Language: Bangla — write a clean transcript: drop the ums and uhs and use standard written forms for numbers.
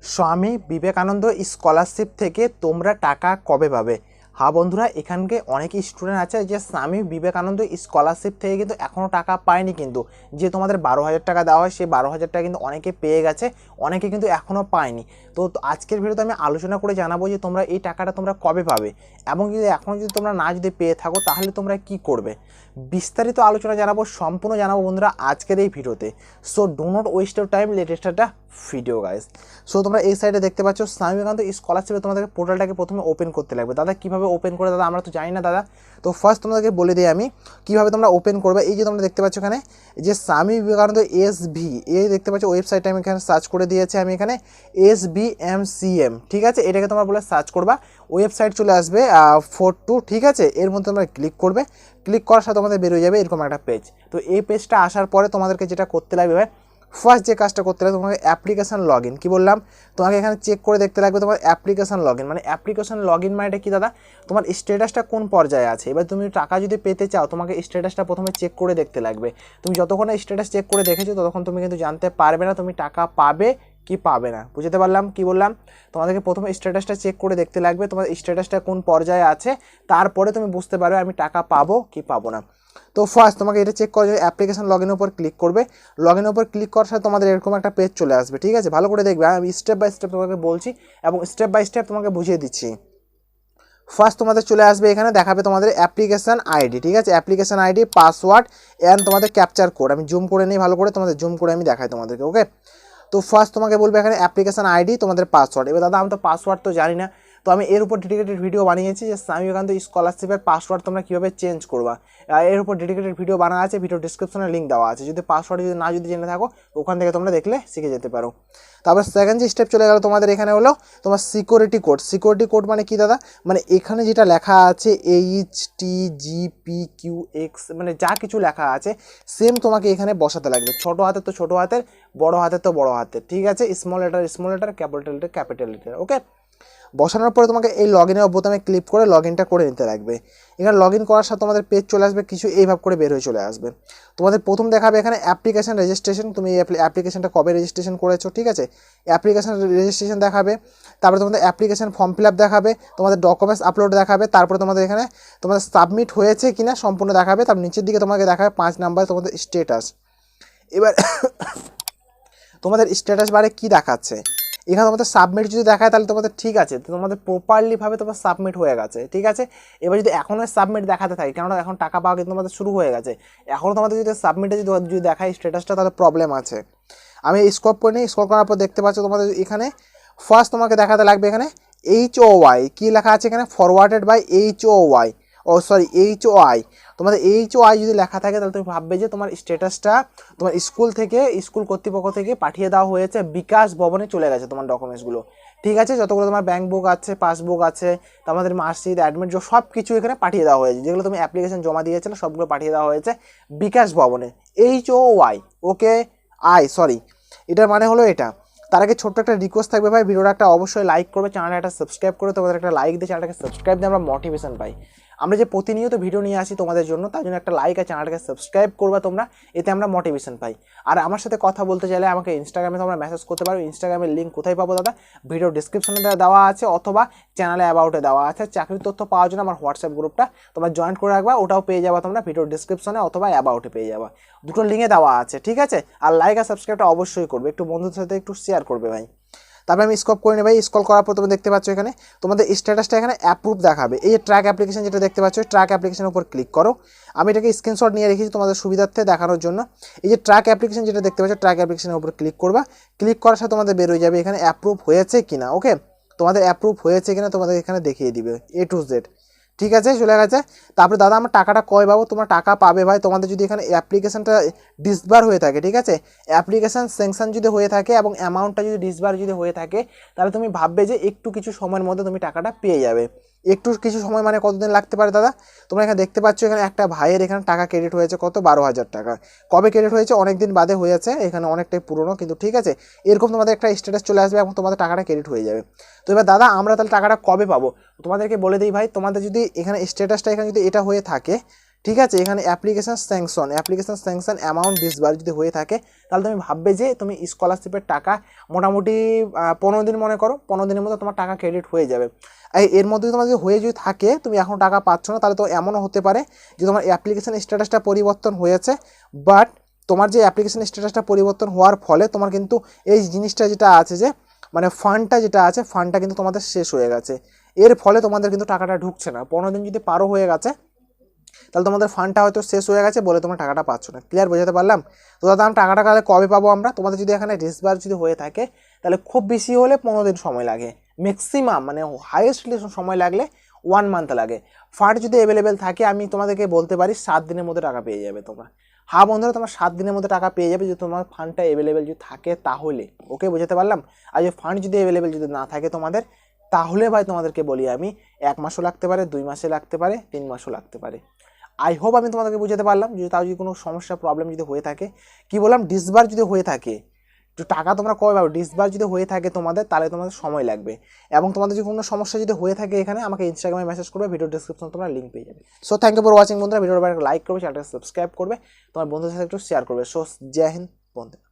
স্বামী বিবেকানন্দ স্কলারশিপ থেকে তোমরা টাকা কবে পাবে? হ্যাঁ বন্ধুরা, এখানকে অনেক স্টুডেন্ট আছে যে স্বামী বিবেকানন্দ স্কলারশিপ থেকে কিন্তু এখনও টাকা পায়নি, কিন্তু যে তোমাদের 12,000 টাকা দেওয়া হয় সেই 12,000 টাকা কিন্তু অনেকে পেয়ে গেছে, অনেকে কিন্তু এখনও পায়নি। তো আজকের ভিডিওতে আমি আলোচনা করে জানাবো যে তোমরা এই টাকাটা তোমরা কবে পাবে, এবং যদি এখনও যদি তোমরা না যদি পেয়ে থাকো তাহলে তোমরা কি করবে, বিস্তারিত আলোচনা জানাবো, সম্পূর্ণ জানাবো বন্ধুরা আজকের এই ভিডিওতে। So do not waste your time, latest একটা ভিডিও গাইস। সো তোমরা এই সাইডে দেখতে পাচ্ছ স্বামী বিবেকানন্দ স্কলারশিপে তোমাদেরকে পোর্টালটাকে প্রথমে ওপেন করতে লাগবে। দাদা কীভাবে ওপেন করে, দাদা আমরা তো জানি না দাদা। তো ফার্স্ট তোমাদেরকে বলে দিই আমি কীভাবে তোমরা ওপেন করবে। এই যে তোমরা দেখতে পাচ্ছ এখানে যে স্বামী বিবেকানন্দ এসভি, এই দেখতে পাচ্ছ ওয়েবসাইটটা আমি এখানে সার্চ করে দিয়েছি, আমি এখানে SBMCM, ঠিক আছে, এটাকে তোমরা বলে সার্চ করবা, ওয়েবসাইট চলে আসবে 42, ঠিক আছে। এর মধ্যে তোমরা ক্লিক করবে, ক্লিক করার সাথে তোমাদের বেরোয় যাবে এরকম একটা পেজ। তো এই পেজটা আসার পরে তোমাদেরকে যেটা করতে লাগবে ভাই, ফার্স্ট যে কাজটা করতে লাগবে তোমাকে অ্যাপ্লিকেশান লগ ইন, কী বললাম তোমাকে এখানে চেক করে দেখতে লাগবে তোমার অ্যাপ্লিকেশান লগ ইন। মানে অ্যাপ্লিকেশান লগ ইন মানে এটা কি দাদা, তোমার স্ট্যাটাসটা কোন পর্যায়ে আছে। এবার তুমি টাকা যদি পেতে চাও তোমাকে স্ট্যাটাসটা প্রথমে চেক করে দেখতে লাগবে। তুমি যতক্ষণ স্ট্যাটাস চেক করে দেখেছো ততক্ষণ তুমি কিন্তু জানতে পারবে না তুমি টাকা পাবে কি পাবে না। বুঝতে পারলাম কি বললাম, তোমাদেরকে প্রথমে স্ট্যাটাসটা চেক করে দেখতে লাগবে তোমার স্ট্যাটাসটা কোন পর্যায়ে আছে, তারপরে তুমি বুঝতে পারবে আমি টাকা পাবো কি পাবো না। তো ফার্স্ট তোমাকে এটা চেক করার জন্য অ্যাপ্লিকেশন লগ ইনের উপর ক্লিক করবে। লগ ইনের উপর ক্লিক করার সাথে তোমাদের এরকম একটা পেজ চলে আসবে, ঠিক আছে। ভালো করে দেখবে, আমি স্টেপ বাই স্টেপ তোমাকে বলছি এবং স্টেপ বাই স্টেপ তোমাকে বুঝিয়ে দিচ্ছি। ফার্স্ট তোমাদের চলে আসবে এখানে দেখাবে তোমাদের অ্যাপ্লিকেশন আইডি, ঠিক আছে, অ্যাপ্লিকেশন আইডি, পাসওয়ার্ড অ্যান্ড তোমাদের ক্যাপচার কোড। আমি জুম করে নিই ভালো করে, তোমাদের জুম করে আমি দেখাই তোমাদেরকে, ওকে। তো ফার্স্ট তোমাকে বলবে এখানে অ্যাপ্লিকেশন আইডি, তোমাদের পাসওয়ার্ড। এবার দাদা আমি তো পাসওয়ার্ড তো জানি না, তো আমি এর উপর ডেডিকেটেড ভিডিও বানিয়েছি যে স্বামী বিবেকানন্দ স্কলারশিপের পাসওয়ার্ড তোমরা কীভাবে চেঞ্জ করবা। এর উপর ডেডিকেটেড ভিডিও বানানো আছে, ভিডিও ডিসক্রিপশনে লিঙ্ক দেওয়া আছে। যদি পাসওয়ার্ড যদি জেনে থাকো ওখান থেকে তোমরা দেখলে শিখে যেতে পারো। তারপর সেকেন্ড যে স্টেপ চলে গেল তোমাদের এখানে হলো তোমার সিকিউরিটি কোড। সিকিউরিটি কোড মানে কি দাদা, মানে এখানে যেটা লেখা আছে HTGPQX, মানে যা কিছু লেখা আছে সেম তোমাকে এখানে বসাতে লাগবে। ছোটো হাতের তো ছোটো হাতের, বড় হাতের তো বড় হাতের, ঠিক আছে, small letter, capital letter, capital letter, okay. বসানোর পরে তোমাকে এই লগ ইনের বোতামে ক্লিক করে লগ ইনটা করে নিতে লাগবে। এখানে লগ ইন করার সাথে তোমাদের পেজ চলে আসবে, কিছু এইভাবে করে বের হয়ে চলে আসবে। তোমাদের প্রথম দেখাবে এখানে অ্যাপ্লিকেশান রেজিস্ট্রেশন, তুমি এই অ্যাপ্লিকেশানটা কবে রেজিস্ট্রেশন করেছো, ঠিক আছে, অ্যাপ্লিকেশান রেজিস্ট্রেশন দেখাবে। তারপরে তোমাদের অ্যাপ্লিকেশান ফর্ম ফিল আপ দেখাবে, তোমাদের ডকুমেন্টস আপলোড দেখাবে, তারপরে তোমাদের এখানে তোমাদের সাবমিট হয়েছে কিনা সম্পূর্ণ দেখাবে। তারপর নিচের দিকে তোমাকে দেখাবে 5 নাম্বার তোমাদের স্ট্যাটাস। এবার তোমাদের স্ট্যাটাস বারে কী দেখাচ্ছে, এখানে তোমাদের সাবমিট যদি দেখায় তাহলে তোমাদের ঠিক আছে, তো তোমাদের প্রপারলিভাবে তোমার সাবমিট হয়ে গেছে, ঠিক আছে। এবার যদি এখনও সাবমিট দেখাতে থাকে, কেননা এখন টাকা পাওয়া কিন্তু তোমাদের শুরু হয়ে গেছে, এখনও তোমাদের যদি সাবমিটে যদি দেখায় স্ট্যাটাসটা তাহলে প্রবলেম আছে। আমি স্ক্রল করে নিই, স্ক্রল করার পর দেখতে পাচ্ছ তোমাদের এখানে ফার্স্ট তোমাকে দেখাতে লাগবে এখানে HOY, কী লেখা আছে এখানে, ফরওয়ার্ডেড বাই HOY, HOI। তোমাদের HOI যদি লেখা থাকে তাহলে তুমি ভাববে যে তোমার স্ট্যাটাসটা তোমার স্কুল কর্তৃপক্ষ থেকে পাঠিয়ে দেওয়া হয়েছে, বিকাশ ভবনে চলে গেছে তোমার ডকুমেন্টসগুলো, ঠিক আছে। যতগুলো তোমার ব্যাঙ্ক বুক আছে, পাসবুক আছে, তোমাদের মার্কশিট, অ্যাডমিট, সব কিছু এখানে পাঠিয়ে দেওয়া হয়েছে, যেগুলো তুমি অ্যাপ্লিকেশন জমা দিয়েছিলে সবগুলো পাঠিয়ে দেওয়া হয়েছে বিকাশ ভবনে, HOY, ওকে। এটার মানে হলো এটা। তার আগে ছোট্ট একটা রিকোয়েস্ট থাকবে ভাই, ভিডিওটা একটা অবশ্যই লাইক করবে, চ্যানেলটা একটা সাবস্ক্রাইব করে, তোমাদের একটা লাইক দিয়ে চ্যানেলটাকে সাবস্ক্রাইব দিয়ে আমরা মোটিভেশন পাই। আমরা যে প্রতিনিয়ত ভিডিও নিয়ে আসি তোমাদের জন্য, তার জন্য একটা লাইক আর চ্যানেলটাকে সাবস্ক্রাইব করবে তোমরা, এতে আমরা মোটিভেশন পাই। আর আমার সাথে কথা বলতে চাইলে আমাকে ইনস্টাগ্রামে তোমরা মেসেজ করতে পারো। ইনস্টাগ্রামের লিঙ্ক কোথায় পাবো দাদা, ভিডিও ডিসক্রিপশনে দেওয়া আছে অথবা চ্যানেলে অ্যাবাউটে দেওয়া আছে। চাকরির তথ্য পাওয়ার জন্য আমার হোয়াটসঅ্যাপ গ্রুপটা তোমরা জয়েন করে রাখবা, ওটাও পেয়ে যাবা তোমরা ভিডিও ডিসক্রিপশনে অথবা অ্যাবাউটে পেয়ে যাবা, দুটো লিঙ্কে দেওয়া আছে, ঠিক আছে। আর লাইক আর সাবস্ক্রাইবটা অবশ্যই করবে, একটু বন্ধুদের সাথে একটু শেয়ার করবে ভাই। তারপরে আমি স্ক্রল করে নিই ভাই, স্ক্রল করার পর তুমি দেখতে পাচ্ছ এখানে তোমাদের স্ট্যাটাসটা এখানে অ্যাপ্রুভ দেখাবে। এই যে ট্র্যাক অ্যাপ্লিকেশন যেটা দেখতে পাচ্ছ, ট্র্যাক অ্যাপ্লিকেশনের উপর ক্লিক করো। আমি এটাকে স্ক্রিনশট নিয়ে রেখেছি তোমাদের সুবিধার্থে দেখানোর জন্য। এই যে ট্র্যাক অ্যাপ্লিকেশন যেটা দেখতে পাচ্ছ, ট্র্যাক অ্যাপ্লিকেশনের উপর ক্লিক করবা, ক্লিক করার সাথে তোমাদের বের হয়ে যাবে এখানে অ্যাপ্রুভ হয়েছে কিনা, ওকে। তোমাদের অ্যাপ্রুভ হয়েছে কিনা তোমাদের এখানে দেখিয়ে দিবে A to Z, ঠিক আছে, চলে গেছে। তারপরে দাদা আমার টাকাটা কয় পাবো, তোমরা টাকা পাবে ভাই তোমাদের যদি এখানে অ্যাপ্লিকেশনটা ডিসবার হয়ে থাকে, ঠিক আছে, অ্যাপ্লিকেশন স্যাংশন যদি হয়ে থাকে এবং অ্যামাউন্টটা যদি ডিসবার যদি হয়ে থাকে তাহলে তুমি ভাববে যে একটু কিছু সময়ের মধ্যে তুমি টাকাটা পেয়ে যাবে। একটু কিছু সময় মানে কতদিন লাগতে পারে দাদা, তোমরা এখানে দেখতে পাচ্ছ এখানে একটা ভাইয়ের এখানে টাকা ক্রেডিট হয়েছে কত, 12,000 টাকা। কবে ক্রেডিট হয়েছে, অনেক দিন বাদে হয়েছে, এখানে অনেকটাই পুরনো, কিন্তু ঠিক আছে, এরকম তোমাদের একটা স্ট্যাটাস চলে আসবে এবং তোমাদের টাকাটা ক্রেডিট হয়ে যাবে। তো এবার দাদা আমরা তাহলে টাকাটা কবে পাবো, তোমাদেরকে বলে দিই ভাই, তোমাদের যদি এখানে স্ট্যাটাসটা এখানে যদি এটা হয়ে থাকে, ঠিক আছে, এখানে অ্যাপ্লিকেশন স্যাংশন অ্যামাউন্ট ডিসবার্স যদি হয়ে থাকে, তাহলে তুমি ভাববে যে তুমি স্কলারশিপের টাকা মোটামুটি 15 দিন মনে করো, 15 দিনের মধ্যে তোমার টাকা ক্রেডিট হয়ে যাবে। এর মধ্যে তোমার যদি হয়ে যদি থাকে, তুমি এখন টাকা পাচ্ছ না, তাহলে তো এমনও হতে পারে যে তোমার অ্যাপ্লিকেশন স্ট্যাটাসটা পরিবর্তন হয়েছে, বাট তোমার যে অ্যাপ্লিকেশন স্ট্যাটাসটা পরিবর্তন হওয়ার ফলে তোমার কিন্তু এই জিনিসটা যেটা আছে যে মানে ফান্ডটা যেটা আছে, ফান্ডটা কিন্তু তোমাদের শেষ হয়ে গেছে। এর ফলে তোমাদের কিন্তু টাকাটা ঢুকছে না। 15 দিন যদি পারও হয়ে গেছে, তাহলে তোমাদের ফান্ডটা হয়তো শেষ হয়ে গেছে বলে তোমরা টাকাটা পাচ্ছ না। ক্লিয়ার বোঝাতে পারলাম? তো দাদা আমি টাকাটা তাহলে কবে পাবো আমরা? তোমাদের যদি এখানে ডিসবার্স যদি হয়ে থাকে, তাহলে খুব বেশি হলে 15 দিন সময় লাগে, ম্যাক্সিমাম মানে হাইয়েস্ট সময় লাগলে 1 মান্থ লাগে। ফান্ড যদি অ্যাভেলেবেল থাকে, আমি তোমাদেরকে বলতে পারি 7 দিনের মধ্যে টাকা পেয়ে যাবে তোমরা। হ্যাঁ বন্ধুরা, তোমার 7 দিনের মধ্যে টাকা পেয়ে যাবে যদি তোমার ফান্ডটা অ্যাভেলেবেল যদি থাকে তাহলে। ওকে, বোঝাতে পারলাম? আর যদি ফান্ড যদি অ্যাভেলেবেল যদি না থাকে তোমাদের, তাহলে ভাই তোমাদেরকে বলি আমি 1 মাসও লাগতে পারে, 2 মাসে লাগতে পারে, 3 মাসও লাগতে পারে। আই হোপ আমি তোমাদেরকে বুঝাতে পারলাম। যদি তাও যদি কোনো সমস্যা প্রবলেম যদি হয়ে থাকে, কি বললাম, ডিসবার যদি হয়ে থাকে, তো টাকা তোমরা কবে পাবে? ডিসবার যদি হয়ে থাকে তোমাদের, তাহলে তোমাদের সময় লাগবে। এবং তোমাদের যদি কোনো সমস্যা যদি হয়ে থাকে, এখানে আমাকে ইনস্টাগ্রামে মেসেজ করবে, ভিডিও ডিসক্রিপশন তোমরা লিঙ্ক পেয়ে যাবে। So thank you for watching বন্ধুরা। ভিডিওটা লাইক করবে, চ্যানেলটা সাবস্ক্রাইব করবে, তোমার বন্ধুদের সাথে একটু শেয়ার করবে। সো জয় হিন্দ বন্ধুরা।